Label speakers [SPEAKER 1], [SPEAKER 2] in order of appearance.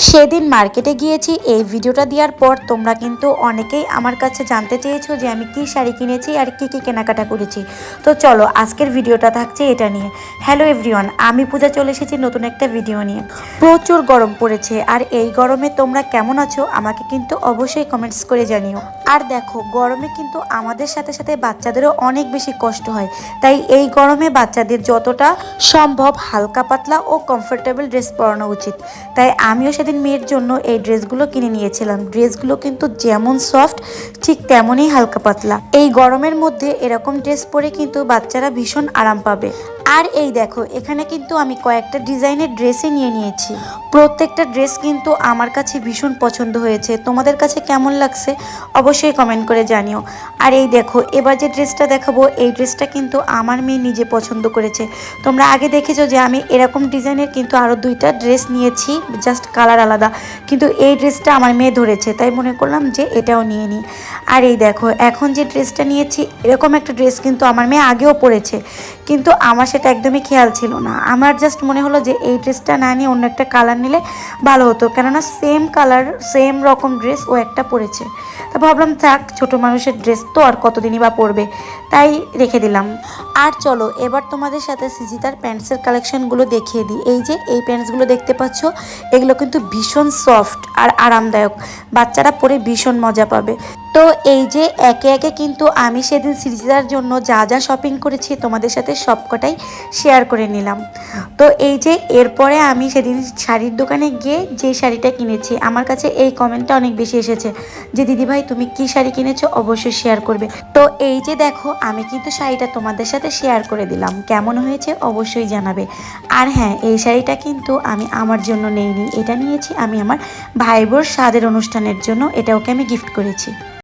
[SPEAKER 1] সেদিন মার্কেটে গিয়েছি। এই ভিডিওটা দেওয়ার পর তোমরা কিন্তু অনেকেই আমার কাছে জানতে চেয়েছো যে আমি কি শাড়ি কিনেছি আর কি কি কেনাকাটা করেছি। তো চলো আজকের ভিডিওটা থাকছে এটা নিয়ে। হ্যালো এভরিওয়ান, আমি পূজা চলে এসেছি নতুন একটা ভিডিও নিয়ে। প্রচুর গরম পড়েছে, আর এই গরমে তোমরা কেমন আছো আমাকে কিন্তু অবশ্যই কমেন্টস করে জানিও। আর দেখো, গরমে কিন্তু আমাদের সাথে সাথে বাচ্চাদেরও অনেক বেশি কষ্ট হয়। তাই এই গরমে বাচ্চাদের যতটা সম্ভব হালকা পাতলা ও কমফোর্টেবল ড্রেস পরানো উচিত। তাই আমিও সেদিন মেয়ের জন্য এই ড্রেসগুলো কিনে নিয়েছিলাম। ড্রেসগুলো কিন্তু যেমন সফট ঠিক তেমনই হালকা পাতলা। এই গরমের মধ্যে এরকম ড্রেস পরে কিন্তু বাচ্চারা ভীষণ আরাম পাবে। আর এই দেখো, এখানে কিন্তু আমি কয়েকটা ডিজাইনের ড্রেসই নিয়ে নিয়েছি। প্রত্যেকটা ড্রেস কিন্তু আমার কাছে ভীষণ পছন্দ হয়েছে। তোমাদের কাছে কেমন লাগছে অবশ্যই কমেন্ট করে জানিও। আর এই দেখো, এবার যে ড্রেসটা দেখাবো এই ড্রেসটা কিন্তু আমার মেয়ে নিজে পছন্দ করেছে। তোমরা আগে দেখেছো যে আমি এরকম ডিজাইনের কিন্তু আরও দুইটা ড্রেস নিয়েছি, জাস্ট কালার আলাদা, কিন্তু এই ড্রেসটা আমার মেয়ে ধরেছে তাই মনে করলাম যে এটাও নিয়ে নিই। আর এই দেখো, এখন যে ড্রেসটা নিয়েছি এরকম একটা ড্রেস কিন্তু আমার মেয়ে আগেও পরেছে, কিন্তু আমার সেটা একদমই খেয়াল ছিল না। আমার জাস্ট মনে হলো যে এই ড্রেসটা না নিয়ে অন্য একটা কালার নিলে ভালো হতো, কেননা সেম কালার সেম রকম ড্রেস ও একটা পরেছে। তা ভাবলাম থাক, ছোটো মানুষের ড্রেস তো আর কতদিনই বা পরবে, তাই রেখে দিলাম। আর চলো এবার তোমাদের সাথে সিজিতার প্যান্টসের কালেকশনগুলো দেখিয়ে দিই। এই যে এই প্যান্টসগুলো দেখতে পাচ্ছ, এগুলো কিন্তু ভীষণ সফট আর আরামদায়ক, বাচ্চারা পরে ভীষণ মজা পাবে। তো এই যে একে একে কিন্তু আমি সেদিন সিরিজার জন্য যা যা শপিং করেছি তোমাদের সাথে সবকটাই শেয়ার করে নিলাম। তো এই যে এরপরে আমি সেদিন শাড়ির দোকানে গিয়ে যে শাড়িটা কিনেছি, আমার কাছে এই কমেন্টটা অনেক বেশি এসেছে যে দিদিভাই তুমি কি শাড়ি কিনেছো অবশ্যই শেয়ার করবে। তো এই যে দেখো, আমি কিন্তু শাড়িটা তোমাদের সাথে শেয়ার করে দিলাম, কেমন হয়েছে অবশ্যই জানাবে। আর হ্যাঁ, এই শাড়িটা কিন্তু আমি আমার জন্য নেইনি, এটা নিয়েছি আমি আমার ভাই বোর স্বাদের অনুষ্ঠানের জন্য, এটা ওকে আমি গিফট করেছি।